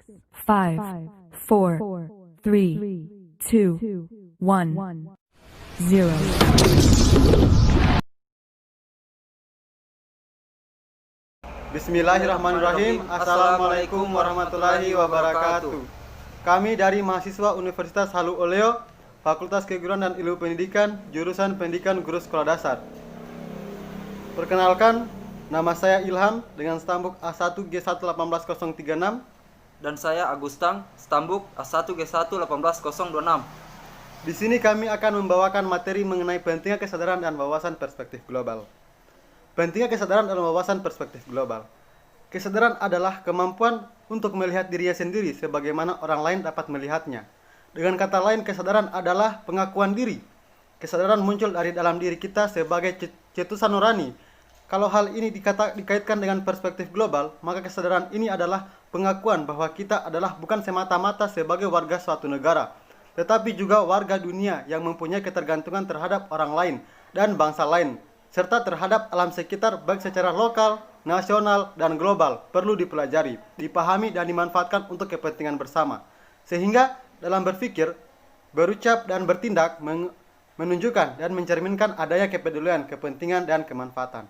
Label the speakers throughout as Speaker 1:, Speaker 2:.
Speaker 1: 5, 4, 3, 2, 1, 0.
Speaker 2: Bismillahirrahmanirrahim. Assalamualaikum warahmatullahi wabarakatuh. Kami dari mahasiswa Universitas Halu Oleo, Fakultas Keguruan dan Ilmu Pendidikan, jurusan Pendidikan Guru Sekolah Dasar. Perkenalkan, nama saya Ilham dengan stambuk A1G1181036.
Speaker 3: Dan saya Agustang, stambuk A1G1181026.
Speaker 2: Di sini kami akan membawakan materi mengenai pentingnya kesadaran dan wawasan perspektif global. Pentingnya kesadaran dan wawasan perspektif global. Kesadaran adalah kemampuan untuk melihat dirinya sendiri sebagaimana orang lain dapat melihatnya. Dengan kata lain, kesadaran adalah pengakuan diri. Kesadaran muncul dari dalam diri kita sebagai cetusan nurani. Kalau hal ini dikaitkan dengan perspektif global, maka kesadaran ini adalah pengakuan bahwa kita adalah bukan semata-mata sebagai warga suatu negara, tetapi juga warga dunia yang mempunyai ketergantungan terhadap orang lain dan bangsa lain, serta terhadap alam sekitar baik secara lokal, nasional, dan global perlu dipelajari, dipahami, dan dimanfaatkan untuk kepentingan bersama. Sehingga dalam berpikir, berucap, dan bertindak menunjukkan dan mencerminkan adanya kepedulian, kepentingan, dan kemanfaatan.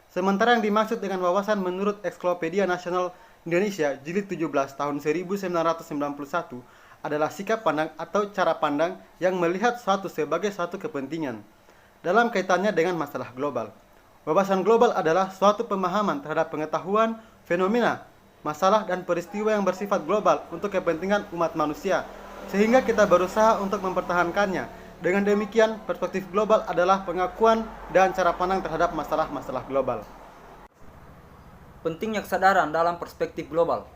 Speaker 2: Sementara yang dimaksud dengan wawasan menurut Ensiklopedia Nasional Indonesia Jilid 17 tahun 1991 adalah sikap pandang atau cara pandang yang melihat suatu sebagai suatu kepentingan dalam kaitannya dengan masalah global. Wawasan global adalah suatu pemahaman terhadap pengetahuan, fenomena, masalah, dan peristiwa yang bersifat global untuk kepentingan umat manusia, sehingga kita berusaha untuk mempertahankannya. Dengan demikian, perspektif global adalah pengakuan dan cara pandang terhadap masalah-masalah global.
Speaker 3: Pentingnya kesadaran dalam perspektif global.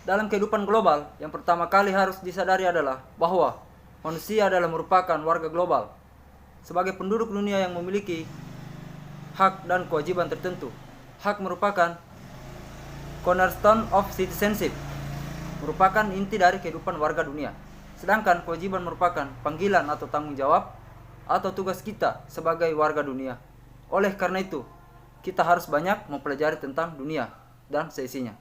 Speaker 3: Dalam kehidupan global, yang pertama kali harus disadari adalah bahwa manusia adalah merupakan warga global. Sebagai penduduk dunia yang memiliki hak dan kewajiban tertentu. Hak merupakan cornerstone of citizenship, merupakan inti dari kehidupan warga dunia. Sedangkan kewajiban merupakan panggilan atau tanggung jawab atau tugas kita sebagai warga dunia. Oleh karena itu, kita harus banyak mempelajari tentang dunia dan seisinya.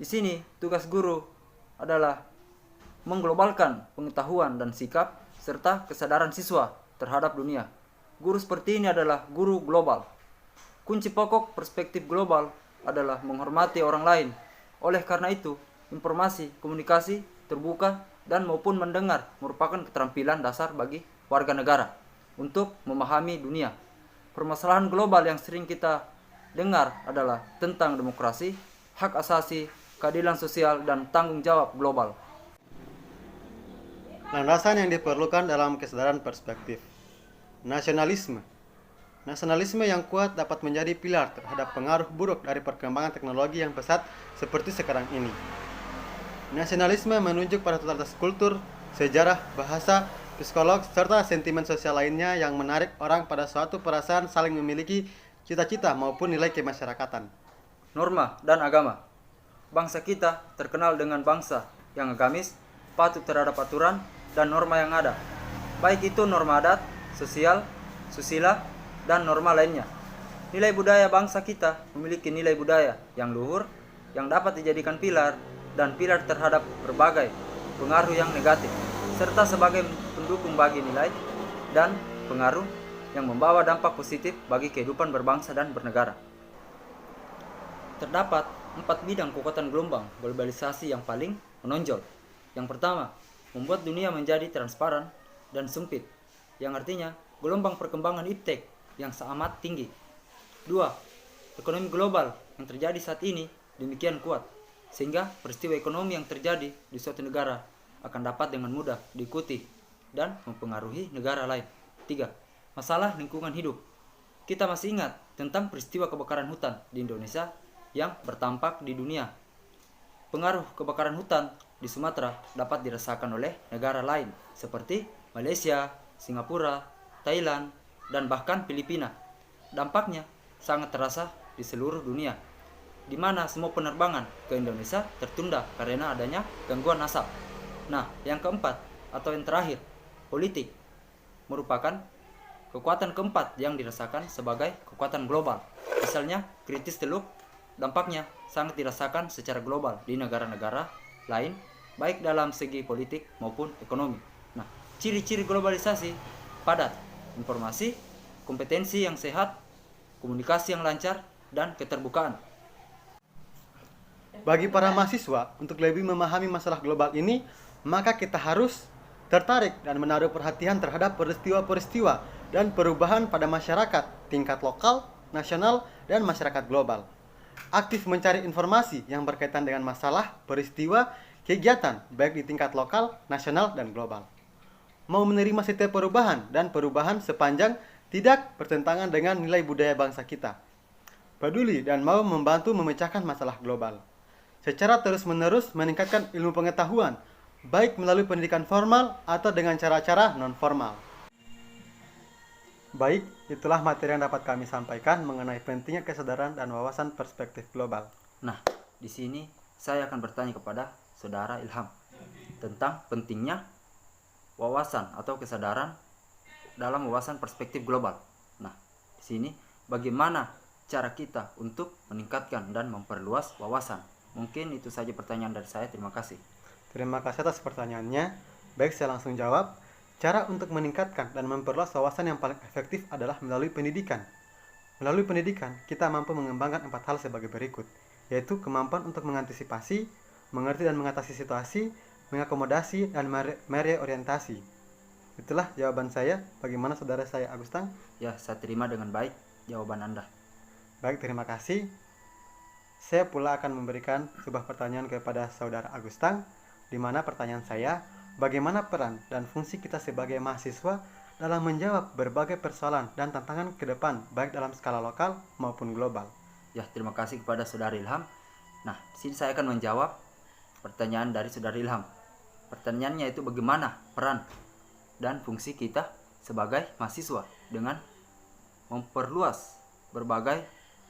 Speaker 3: Di sini, tugas guru adalah mengglobalkan pengetahuan dan sikap serta kesadaran siswa terhadap dunia. Guru seperti ini adalah guru global. Kunci pokok perspektif global adalah menghormati orang lain. Oleh karena itu, informasi, komunikasi, terbuka, dan maupun mendengar merupakan keterampilan dasar bagi warga negara untuk memahami dunia. Permasalahan global yang sering kita dengar adalah tentang demokrasi, hak asasi, keadilan sosial, dan tanggung jawab global.
Speaker 2: Landasan yang diperlukan dalam kesadaran perspektif. Nasionalisme. Nasionalisme yang kuat dapat menjadi pilar terhadap pengaruh buruk dari perkembangan teknologi yang pesat seperti sekarang ini. Nasionalisme menunjuk pada totalitas kultur, sejarah, bahasa, psikolog, serta sentimen sosial lainnya yang menarik orang pada suatu perasaan saling memiliki cita-cita maupun nilai kemasyarakatan.
Speaker 3: Norma dan agama. Bangsa kita terkenal dengan bangsa yang agamis, patuh terhadap aturan dan norma yang ada, baik itu norma adat, sosial, susila, dan norma lainnya. Nilai budaya bangsa kita memiliki nilai budaya yang luhur, yang dapat dijadikan pilar dan pilar terhadap berbagai pengaruh yang negatif, serta sebagai pendukung bagi nilai dan pengaruh yang membawa dampak positif bagi kehidupan berbangsa dan bernegara. Terdapat 4 bidang kekuatan gelombang globalisasi yang paling menonjol. Yang pertama, membuat dunia menjadi transparan dan sempit, yang artinya gelombang perkembangan iptek yang sangat tinggi. 2. Ekonomi global yang terjadi saat ini demikian kuat, sehingga peristiwa ekonomi yang terjadi di suatu negara akan dapat dengan mudah diikuti dan mempengaruhi negara lain. 3. Masalah lingkungan hidup. Kita masih ingat tentang peristiwa kebakaran hutan di Indonesia yang berdampak di dunia. Pengaruh kebakaran hutan di Sumatera dapat dirasakan oleh negara lain seperti Malaysia, Singapura, Thailand, dan bahkan Filipina. Dampaknya sangat terasa di seluruh dunia, di mana semua penerbangan ke Indonesia tertunda karena adanya gangguan asap. Nah, yang keempat atau yang terakhir, politik merupakan kekuatan keempat yang dirasakan sebagai kekuatan global. Misalnya, kritis teluk dampaknya sangat dirasakan secara global di negara-negara lain, baik dalam segi politik maupun ekonomi. Nah, ciri-ciri globalisasi: padat informasi, kompetensi yang sehat, komunikasi yang lancar, dan keterbukaan.
Speaker 2: Bagi para mahasiswa, untuk lebih memahami masalah global ini, maka kita harus tertarik dan menaruh perhatian terhadap peristiwa-peristiwa dan perubahan pada masyarakat tingkat lokal, nasional, dan masyarakat global. Aktif mencari informasi yang berkaitan dengan masalah, peristiwa, kegiatan, baik di tingkat lokal, nasional, dan global. Mau menerima setiap perubahan dan perubahan sepanjang tidak bertentangan dengan nilai budaya bangsa kita. Peduli dan mau membantu memecahkan masalah global. Secara terus-menerus meningkatkan ilmu pengetahuan, baik melalui pendidikan formal atau dengan cara-cara non-formal. Baik, itulah materi yang dapat kami sampaikan mengenai pentingnya kesadaran dan wawasan perspektif global.
Speaker 3: Nah, di sini saya akan bertanya kepada Saudara Ilham tentang pentingnya wawasan atau kesadaran dalam wawasan perspektif global. Nah, di sini bagaimana cara kita untuk meningkatkan dan memperluas wawasan? Mungkin itu saja pertanyaan dari saya. Terima kasih.
Speaker 2: Terima kasih atas pertanyaannya. Baik, saya langsung jawab. Cara untuk meningkatkan dan memperluas wawasan yang paling efektif adalah melalui pendidikan. Melalui pendidikan, kita mampu mengembangkan 4 hal sebagai berikut, yaitu kemampuan untuk mengantisipasi, mengerti dan mengatasi situasi, mengakomodasi, dan mereorientasi. Itulah jawaban saya. Bagaimana saudara saya Agustang?
Speaker 3: Ya, saya terima dengan baik jawaban Anda.
Speaker 2: Baik, terima kasih. Saya pula akan memberikan sebuah pertanyaan kepada saudara Agustang, di mana pertanyaan saya, bagaimana peran dan fungsi kita sebagai mahasiswa dalam menjawab berbagai persoalan dan tantangan ke depan, baik dalam skala lokal maupun global.
Speaker 3: Ya, terima kasih kepada Saudara Ilham. Nah, di sini saya akan menjawab pertanyaan dari Saudara Ilham. Pertanyaannya itu bagaimana peran dan fungsi kita sebagai mahasiswa dengan memperluas berbagai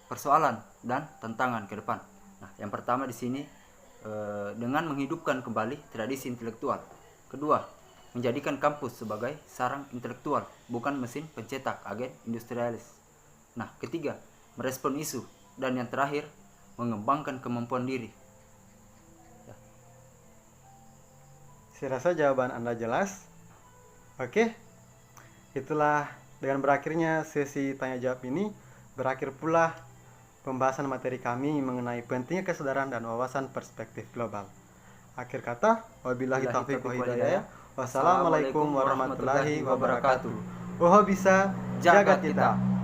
Speaker 3: persoalan dan tantangan ke depan. Nah, yang pertama di sini dengan menghidupkan kembali tradisi intelektual. Kedua, menjadikan kampus sebagai sarang intelektual, bukan mesin pencetak agen industrialis. Nah, ketiga, merespon isu. Dan yang terakhir, mengembangkan kemampuan diri. Ya.
Speaker 2: Saya rasa jawaban Anda jelas. Oke, itulah dengan berakhirnya sesi tanya jawab ini, berakhir pula pembahasan materi kami mengenai pentingnya kesadaran dan wawasan perspektif global. Akhir kata, wabillahi taufiq wa hidayah. Wassalamualaikum warahmatullahi wabarakatuh. Bisa jagat kita.